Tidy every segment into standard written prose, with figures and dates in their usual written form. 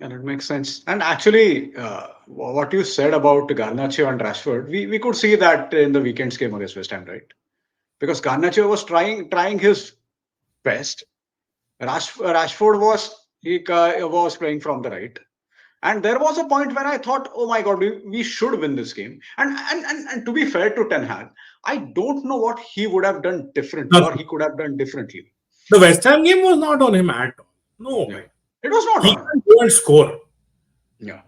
And it makes sense. And actually, what you said about Garnacho and Rashford, we could see that in the weekend's game against West Ham, right? Because Garnacho was trying his best. Rashford was playing from the right. And there was a point when I thought, oh my God, we should win this game. And to be fair to Ten Hag, I don't know what he would have done differently or Nothing. he could have done differently. The West Ham game was not on him at all. No Yeah. way. It was not He on him. can go and score. Yeah.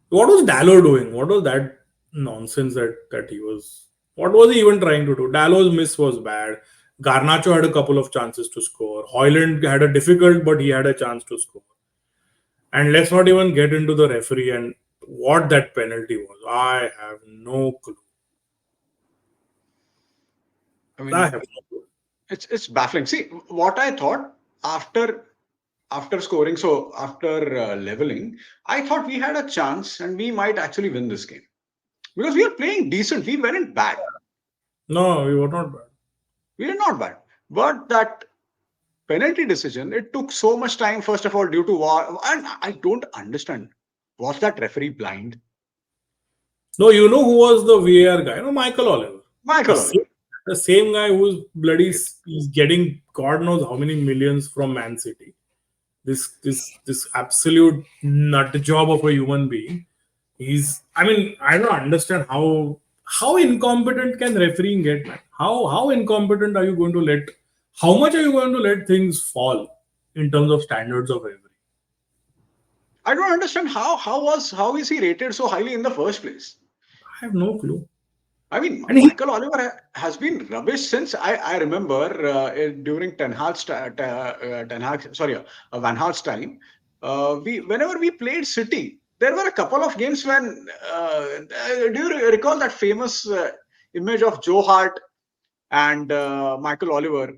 What was Dallo doing? What was that nonsense that he was? What was he even trying to do? Dallo's miss was bad. Garnacho had a couple of chances to score. Hoyland had a difficult, but he had a chance to score. And let's not even get into the referee and what that penalty was. I have no clue. I I mean, have no clue. it's baffling. See, what I thought after scoring, so after leveling, I thought we had a chance and we might actually win this game because we are playing decent. We weren't bad. No, we were not bad. We are not bad. But that penalty decision, it took so much time. First of all, due to war, and I don't understand. Was that referee blind? No, you know who was the VAR guy? No, Michael Oliver. The Michael same, Oliver. the same guy who's bloody is getting God knows how many millions from Man City. This absolute nut job of a human being. I mean, I don't understand how incompetent can refereeing get, man? How incompetent are you going to let how much are you going to let things fall in terms of standards of referee? I don't understand how is he rated so highly in the first place? I have no clue. I mean, And he Michael Oliver has been rubbish since I remember during Ten Hag, sorry, Van Halt's time. We whenever we played City, there were a couple of games when do you recall that famous image of Joe Hart and Michael Oliver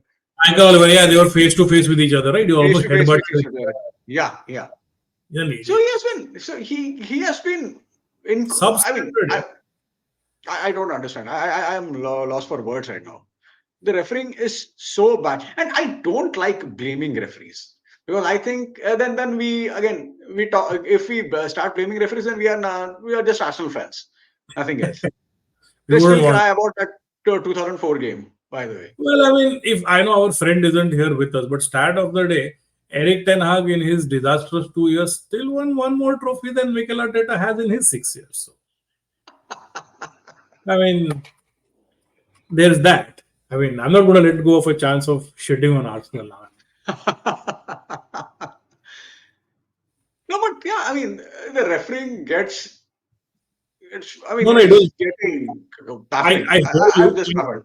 Michael Oliver, yeah, they were face to face with each other, right? You face almost to face headbutt. with each other? Yeah, yeah. He's an So idiot. he has been in. I mean, Substandard. Yeah. I don't understand. I am lost for words right now. The refereeing is so bad, and I don't like blaming referees because I think then we talk if we start blaming referees, then we are just Arsenal fans, nothing else. We They wouldn't still want. cry about that 2004 game, by the way. Well, I mean, if I know our friend isn't here with us, but start of the day, Erik Ten Hag in his disastrous 2 years still won one more trophy than Mikel Arteta has in his 6 years. So, I mean, there's that. I mean, I'm not going to let go of a chance of shitting on Arsenal now. No, but yeah, I mean, the refereeing gets it's. I mean, No, no, it it's was. getting I, baffling. I hear I'm you. just baffled.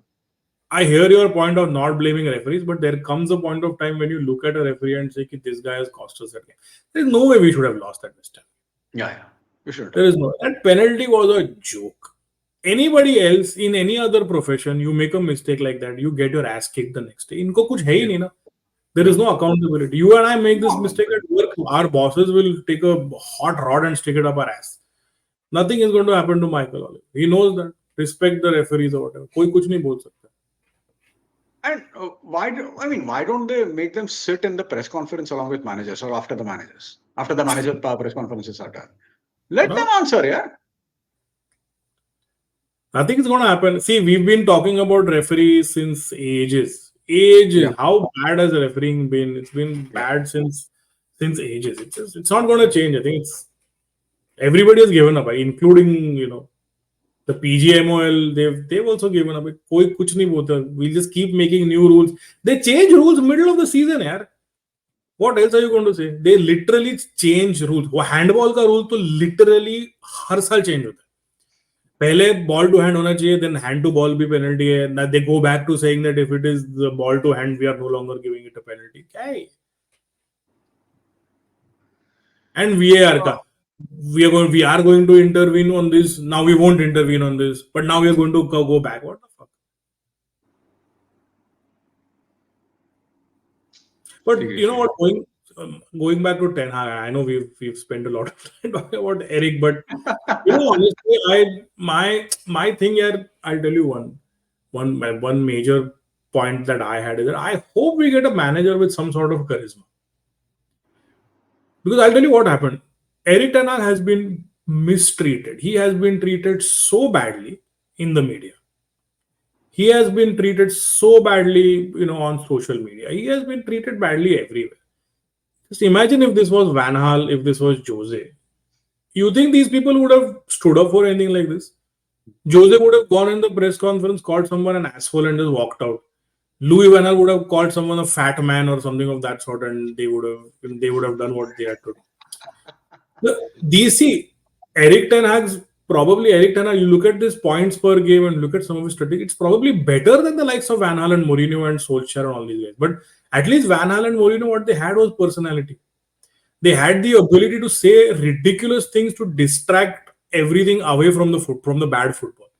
I hear your point of not blaming referees, but there comes a point of time when you look at a referee and say, "Ki, this guy has cost us that game." There's no way we should have lost that this time. Yeah, yeah, we should There have. is no. That penalty was a joke. Anybody else in any other profession, you make a mistake like that, you get your ass kicked the next day. इनको कुछ है ही Yeah, नहीं ना. There is yeah. no accountability. You and I make this No, no. mistake at work. Our bosses will take a hot rod and stick it up our ass. Nothing is going to happen to Michael Oliver. He knows that. Respect the referees or whatever. कोई कुछ नहीं बोल सकता. And why don't they make them sit in the press conference along with managers or after the managers? After the manager press conferences are done. Let them No, answer, yeah? nothing is going to happen. See, we've been talking about referees since ages. Yeah, Ages. How bad has the refereeing been? It's been yeah. bad since ages. It's not going to change. I think it's everybody has given up, including the PGMOL. They've also given up. कोई कुछ नहीं बोलता. We'll just keep making new rules. They change rules middle of the season, यार. What else are you going to say? They literally change rules. वो handball का rule तो literally हर साल change होता है. पहले बॉल टू हैंड होना चाहिए देन हैंड टू बॉल भी पेनल्टी है ना they go back to saying that if it is the ball to hand we are no longer giving it a penalty क्या है एंड वीएआर का we are going to intervene on this now we won't intervene on this but now we are going to go back what the fuck but you know Seriously. what going back to Ten Hag I know we've spent a lot of time talking about Eric but honestly my thing here I'll tell you one major point that I had is that I hope we get a manager with some sort of charisma. Because I'll tell you what happened. Erik Ten Hag has been mistreated. He has been treated so badly in the media. He has been treated so badly, on social media. He has been treated badly everywhere. Just imagine if this was Van Hal, if this was Jose. You think these people would have stood up for anything like this? Jose would have gone in the press conference, called someone an asshole, and just walked out. Louis Van Gaal would have called someone a fat man or something of that sort, and they would have done what they had to do. These see Eric Ten Hag. You look at this points per game and look at some of his strategy. It's probably better than the likes of Van Gaal and Mourinho and Solskjaer and all these guys. But at least Van Gaal and Mourinho, what they had was personality. They had the ability to say ridiculous things to distract everything away from the bad football.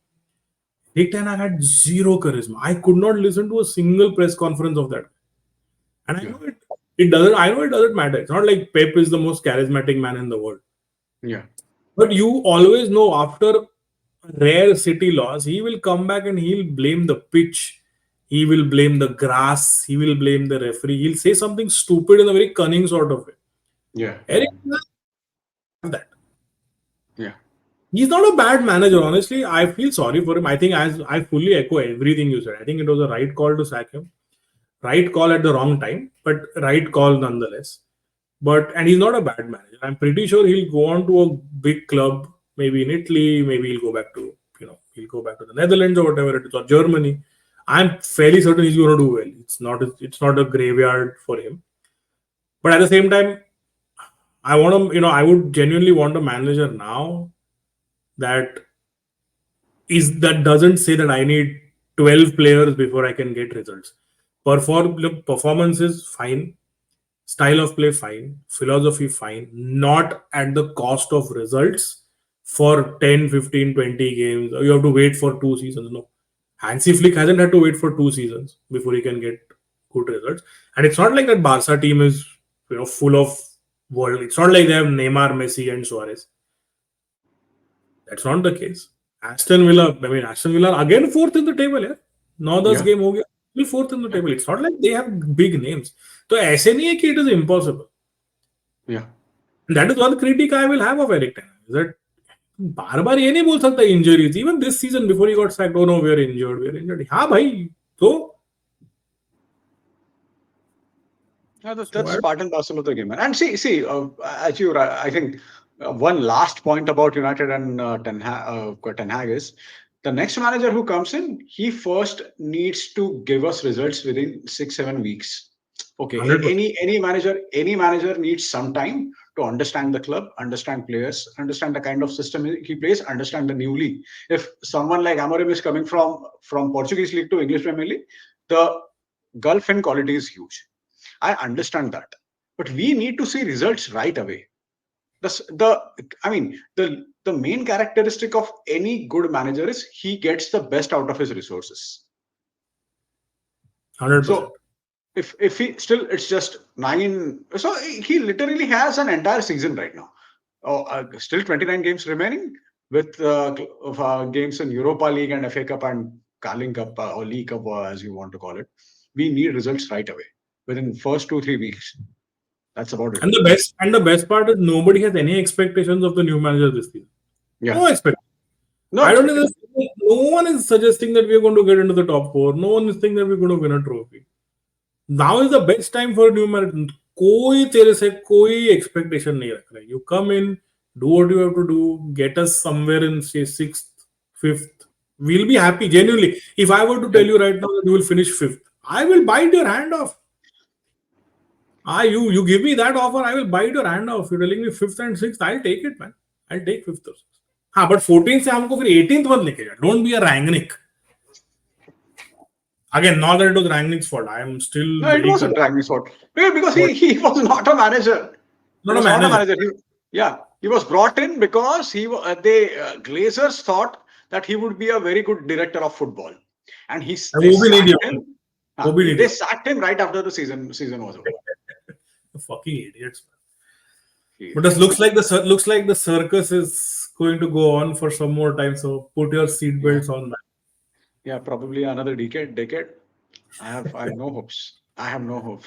Erik Ten Hag had zero charisma. I could not listen to a single press conference of that. And I Yeah. know it doesn't. I know it doesn't matter. It's not like Pep is the most charismatic man in the world. Yeah. But you always know after a rare City loss, he will come back and he'll blame the pitch. He will blame the grass. He will blame the referee. He'll say something stupid in a very cunning sort of way. Yeah. Eric Ten Hag have that. Yeah. He's not a bad manager, honestly. I feel sorry for him. I think as I fully echo everything you said. I think it was a right call to sack him. Right call at the wrong time, but right call nonetheless. And he's not a bad manager. I'm pretty sure he'll go on to a big club, maybe in Italy, maybe he'll go back to the Netherlands or whatever it is, or Germany. I'm fairly certain he's going to do well. It's not a graveyard for him. But at the same time, I would genuinely want a manager now that doesn't say that I need 12 players before I can get results. Performance is fine, style of play fine, philosophy fine, not at the cost of results for 10, 15, 20 games. You have to wait for 2 seasons. No. Hansi Flick hasn't had to wait for 2 seasons before he can get good results. And it's not like that Barca team is full of world. It's not like they have Neymar, Messi, and Suarez. That's not the case. Aston Villa again fourth in the table. Yeah, 9-10 Yeah. game हो गया, still fourth in the table. It's not like they have big names. तो ऐसे नहीं है कि it is impossible. Yeah. And that is one critique I will have of Erik Ten Hag. That बार बार ये नहीं बोल सकता injuries. Even this season before he got sacked, oh no, we are injured. हाँ भाई, तो Yeah, that's part and parcel of the game, man. And see, I think one last point about United and Ten Hag is the next manager who comes in, he first needs to give us results within 6-7 weeks. Okay, 100%. any manager needs some time to understand the club, understand players, understand the kind of system he plays, understand the new league. If someone like Amorim is coming from Portuguese league to English Premier League, the gulf in quality is huge. I understand that, but we need to see results right away. The main characteristic of any good manager is he gets the best out of his resources. 100%. So if he still, it's just 9. So he literally has an entire season right now. Still 29 games remaining with games in Europa League and FA Cup and Carling Cup or League Cup, as you want to call it. We need results right away within first 2-3 weeks. That's about it. And the best part is nobody has any expectations of the new manager this season. Yeah. No expectations. No, I don't know. No one is suggesting that we're going to get into the top 4. No one is thinking that we're going to win a trophy. Now is the best time for a new manager. कोई तेरे से कोई expectation नहीं रख रहा है. You come in, do what you have to do, get us somewhere in say 6th, 5th. We'll be happy genuinely. If I were to tell you right now that you will finish 5th, I will bite your hand off. You give me that offer, I will bite your hand off. You're telling me 5th and 6th, I'll take it, man. I'll take 5th or 6th. हाँ, but 14th से हमको फिर 18th मत लेके जा. Don't be a Rangnick. Again, not that it was Rangnick's fault. I am still. No, it wasn't Rangnick's fault. Because he was not a manager. Not a manager. He was brought in because Glazers thought that he would be a very good director of football, and they sacked him right after the season was over. Fucking idiots. But this looks like the circus is going to go on for some more time. So put your seatbelts on, man. Yeah, probably another decade. I have no hopes.